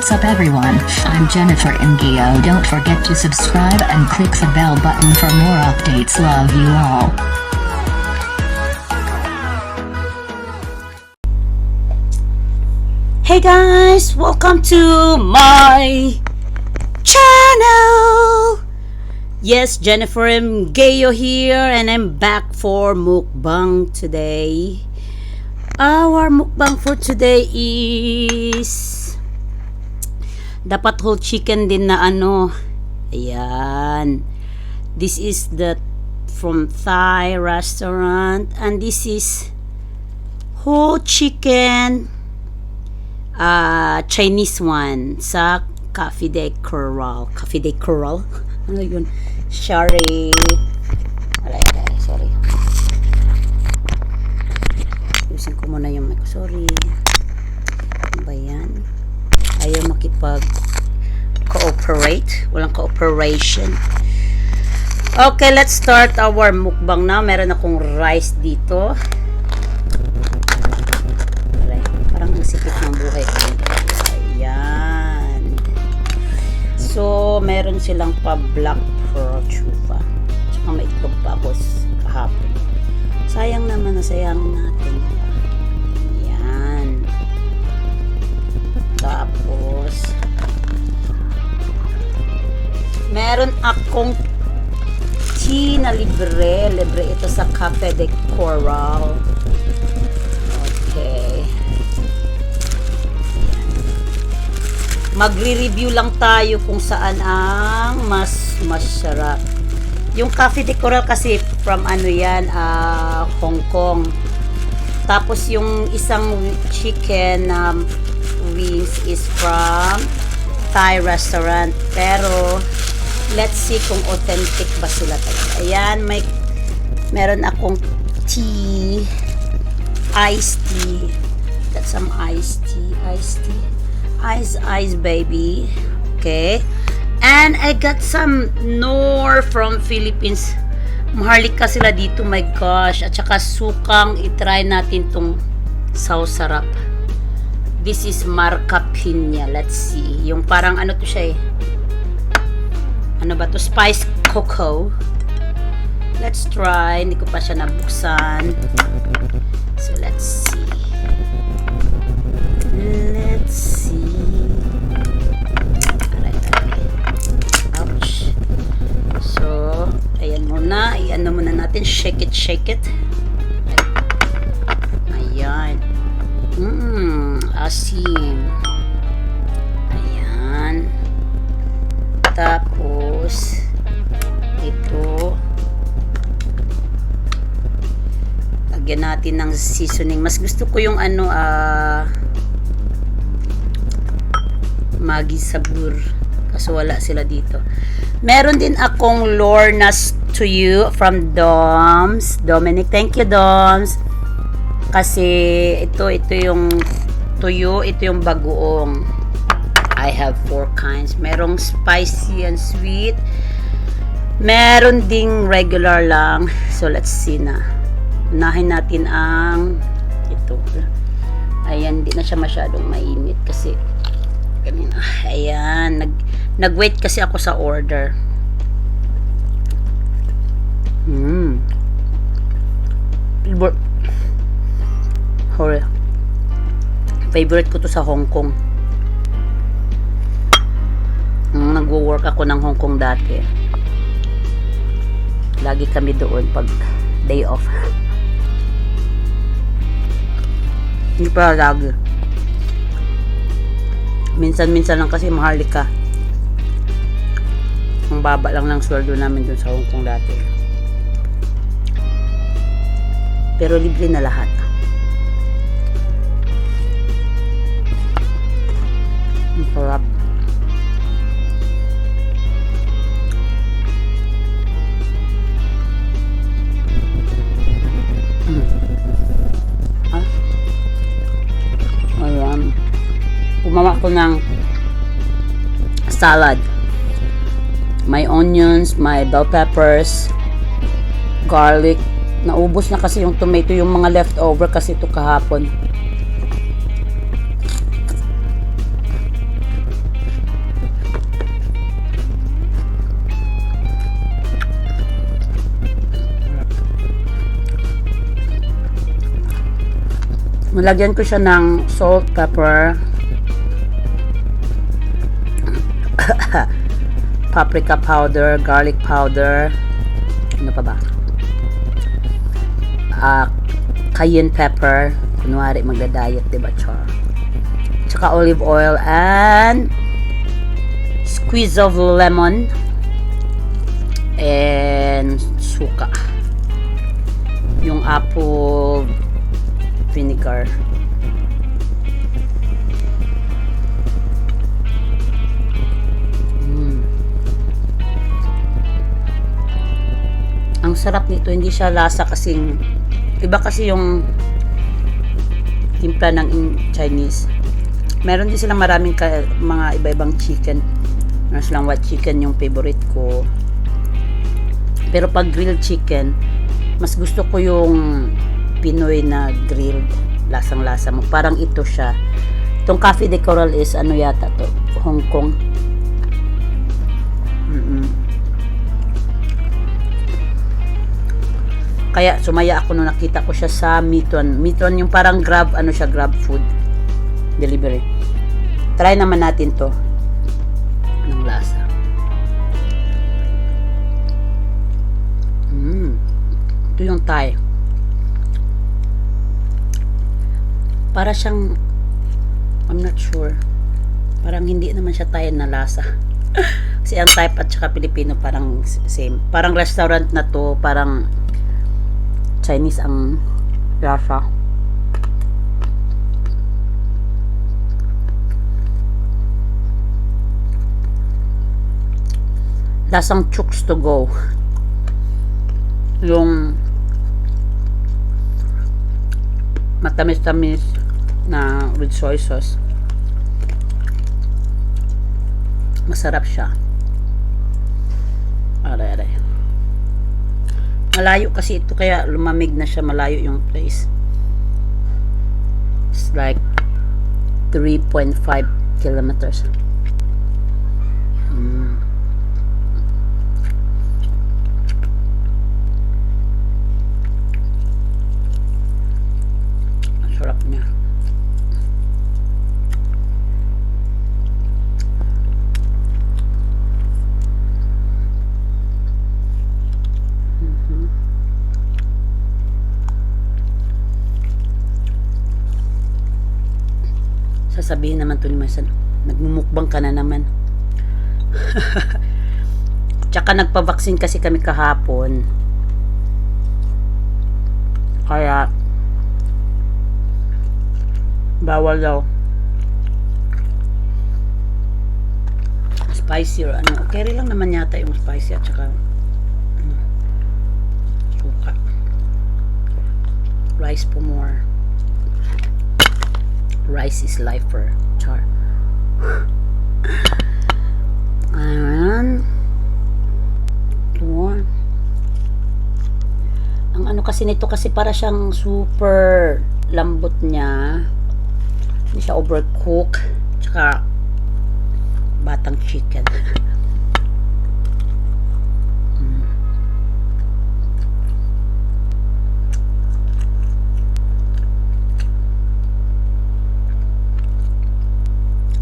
What's up everyone, I'm Jennifer Ngio. Don't forget to subscribe and click the bell button for more updates. Love you all. Hey guys, welcome to my channel. Yes, Jennifer Ngio here, and I'm back for mukbang today. Our mukbang for today is dapat whole chicken din na ano. Ayan. This is the from Thai restaurant, and this is whole chicken Chinese one sa Cafe de Coral. Cafe de Coral? Ano yun? Sorry. Sorry. Ayusin ko muna yung mic. Sorry. Ano ba yan? Ayaw makipag-cooperate. Walang cooperation. Okay, let's start our mukbang na. Meron akong rice dito. Parang ang sikip ng buhay ko. Ayan. So, meron silang pa-black pearl chufa. Tsaka may itlog pa ako kahapon. Sayang naman na sayangin natin. Ayan. Tapos, meron akong tea na libre. Libre ito sa Cafe de Coral. Okay. Magre-review lang tayo kung saan ang mas masarap. Yung Cafe de Coral kasi from ano yan, Hong Kong. Tapos yung isang chicken wings is from Thai restaurant. Pero let's see kung authentic ba sila talaga. Ayan, meron akong tea, iced tea. Got some iced tea. Ice baby. Okay. And I got some Nor from Philippines. Maharlika sila dito, my gosh. At saka sukang, itry natin tong sausarap. This is Marca Piña. Let's see. Yung parang ano to siya eh. Ano ba to? Spice cocoa. Let's try. Hindi ko pa siya nabuksan. So let's see. Let's see. Ouch. So, ayan muna. Iyan muna natin. Shake it. Ayan. Asim. Ayan. Tapos, ito. Lagyan natin ng seasoning. Mas gusto ko yung ano, Maggi Sabur. Kaso wala sila dito. Meron din akong Lorna's to you from Doms. Dominic. Thank you, Doms. Kasi ito yung tuyo, ito yung bagoong. I have 4 kinds. Merong spicy and sweet. Meron ding regular lang. So, let's see na. Unahin natin ang ito. Ayan, di na siya masyadong mainit kasi kanina. Ayan, nag-wait kasi ako sa order. Favorite ko to sa Hong Kong. Nagwo-work ako ng Hong Kong dati. Lagi kami doon pag day off. Hindi pa lagi. Minsan-minsan lang kasi maharlika. Ang baba lang ng sweldo namin dun sa Hong Kong dati. Pero libre na lahat. Ang sarap. Ayan. Gumawa ko ng salad. May onions, may bell peppers, garlic. Naubos na kasi yung tomato, yung mga leftover kasi ito kahapon. Nalagyan ko siya ng salt, pepper, paprika powder, garlic powder, ano pa ba? Cayenne pepper. Kunwari magda-diet, diba, char? Tsaka olive oil and squeeze of lemon and suka. Yung apple vinegar. Ang sarap nito, hindi siya lasa kasing iba kasi yung timpla ng Chinese. Meron din silang maraming mga iba-ibang chicken. Meron silang white chicken, yung favorite ko. Pero pag grilled chicken, mas gusto ko yung Pinoy na grilled. Lasang-lasa mo. Parang ito siya. Itong Cafe de Coral is ano yata to? Hong Kong. Kaya sumaya ako nung nakita ko siya sa Meituan. Meituan yung parang grab, ano siya, grab food delivery. Try naman natin to. Anong lasa? Ito yung Thai. Para siyang, I'm not sure. Parang hindi naman siya Thai na lasa. Kasi ang Thai at saka Pilipino parang same. Parang restaurant na to, parang Chinese ang lasa. Lasang chooks to go. Yung matamis-tamis na with soy sauce. Masarap siya. Aray. Malayo kasi ito, kaya lumamig na siya. Malayo yung place. It's like 3.5 kilometers. Ang sarap niya. Sasabihin naman to ni Masan, nagmumukbang ka na naman. Tsaka nagpa-vaccine kasi kami kahapon. Kaya bawal daw. Spicy or ano. Okay lang naman yata yung spicy at saka suka. Rice po more. Rice is life for char. Ayan. Ito. Ang ano kasi nito, kasi para siyang super lambot niya. Hindi siya overcook. Tsaka batang chicken.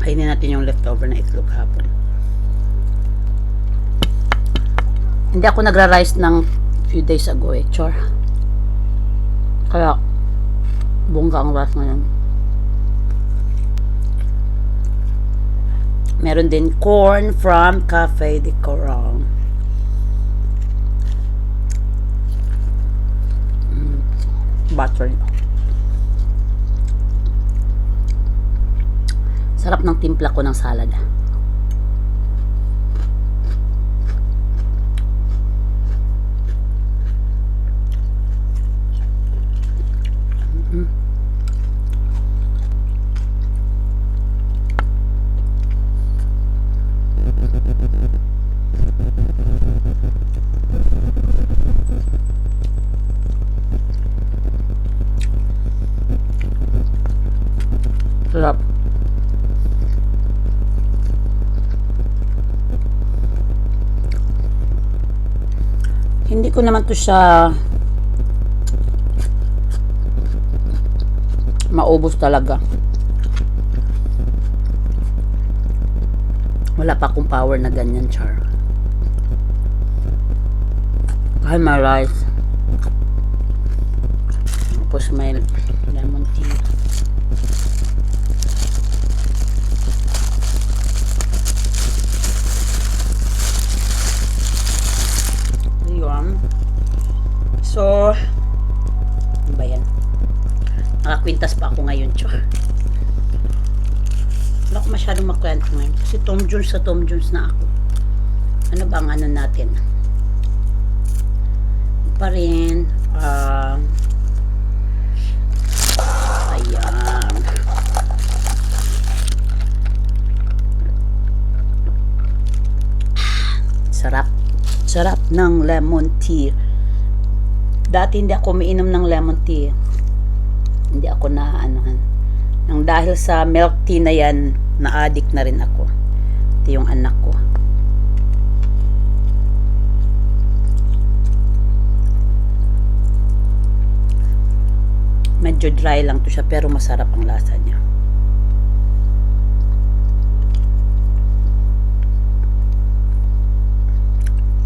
Kainin natin yung leftover na itlog hapon. Hindi ako nagra-rice ng few days ago eh, char. Kaya bongga ang rice ngayon. Meron din corn from Cafe de Coral. Butter. Sarap ng timpla ko ng salad. Sarap. Hindi ko naman to siya Maubos talaga. Wala pa akong power na ganyan, char. Hi, my rice. Tapos may lemon tea. Ayun. So, ano ba yan? Nakakwintas pa ako ngayon, char. Wala ko masyadong makwento ngayon. Kasi Tom Jones na ako. Ano ba ang ano natin? Pa rin. Ayan. Sarap. Sarap ng lemon tea. Dati hindi ako umiinom ng lemon tea. Hindi ako nang dahil sa milk tea na yan, na-addict na rin ako. Ito yung anak ko. Medyo dry lang to siya pero masarap ang lasa niya.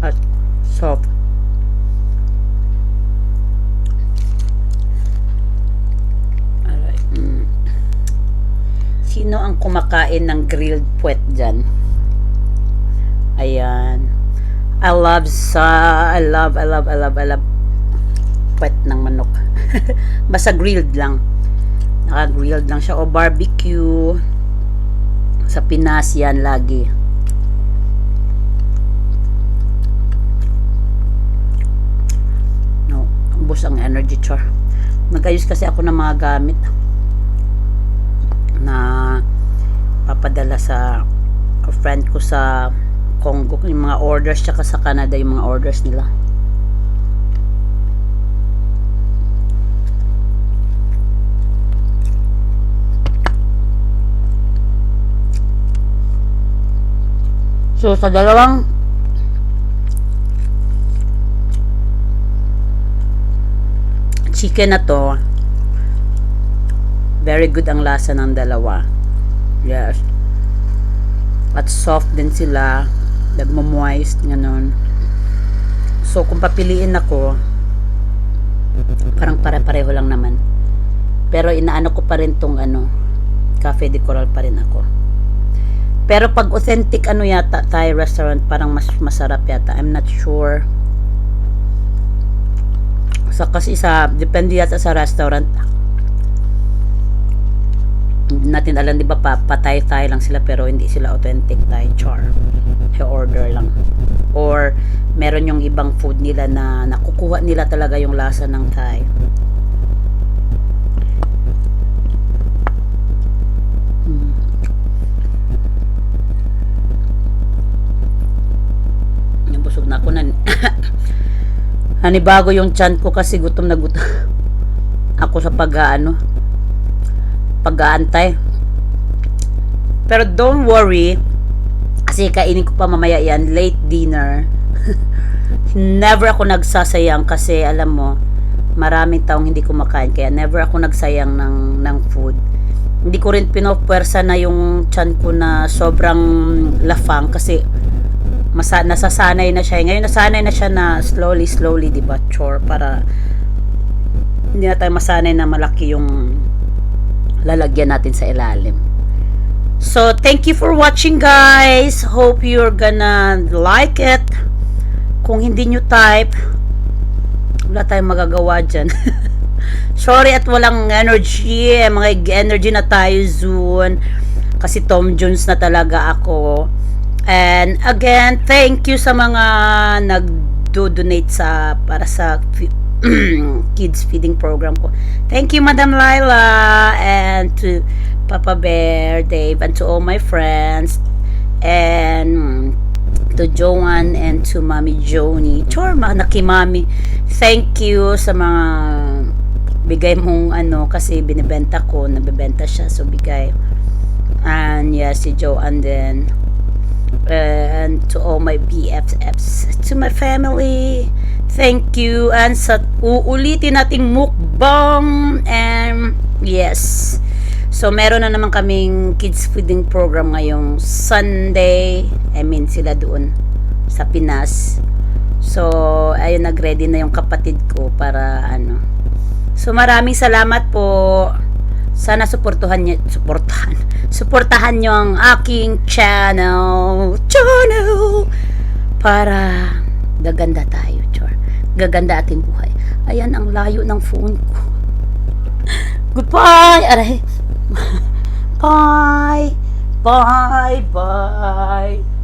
At soft. Sino ang kumakain ng grilled puwet dyan? Ayan. I love puwet ng manok. Basta grilled lang. Naka-grilled lang siya o barbecue. Sa Pinas yan lagi. No, ubos ang energy, char. Nag-ayos kasi ako ng mga gamit na papadala sa friend ko sa Congo, yung mga orders, tsaka sa Canada yung mga orders nila. So sa dalawang chicken na to, very good ang lasa ng dalawa. Yes. At soft din sila. Nagmo-moist. Ganun. So, kung papiliin ako, parang pare-pareho lang naman. Pero inaano ko pa rin tong Cafe de Coral pa rin ako. Pero pag authentic yata, Thai restaurant, parang mas masarap yata. I'm not sure. So, kasi depende yata sa restaurant. Hindi natin alam, di ba, patay-tay lang sila pero hindi sila authentic Thai, char. I-order lang. Or meron yung ibang food nila na nakukuha nila talaga yung lasa ng Thai. Nabusog na ako na. Hanibago yung tiyan ko kasi gutom na gutom ako sa pag-aantay. Pero don't worry, kasi kainin ko pa mamaya yan, late dinner. Never ako nagsasayang kasi alam mo, maraming taong hindi kumakain, kaya never ako nagsayang ng food. Hindi ko rin pinopwersa na yung tiyan ko na sobrang lafang kasi nasasanay na siya. Ngayon nasanay na siya na slowly, diba, chore, para hindi na tayo masanay na malaki yung lalagyan natin sa ilalim. So, thank you for watching, guys. Hope you're gonna like it. Kung hindi nyo type, wala tayong magagawa dyan. Sorry at walang energy. Mga energy na tayo soon. Kasi Tom Jones na talaga ako. And again, thank you sa mga nag-donate para sa kids feeding program ko. Thank you, Madam Laila, and to Papa Bear, Dave, and to all my friends, and to Joanne, and to Mami Joni. Chorma, nakimami. Thank you sa mga bigay mong kasi binibenta ko, nabibenta siya, so bigay. And yes, si Joanne din. And to all my BFFs, to my family, thank you. And sa uulitin nating mukbang, and Yes. So, meron na naman kaming kids feeding program ngayong Sunday. I mean, sila doon sa Pinas. So, ayun, nag-ready na yung kapatid ko para ano. So, maraming salamat po. Sana suportahan nyo ang aking channel para gaganda tayo, chor. Gaganda ating buhay. Ayan, ang layo ng phone ko. Goodbye! Aray! Bye! Bye! Bye!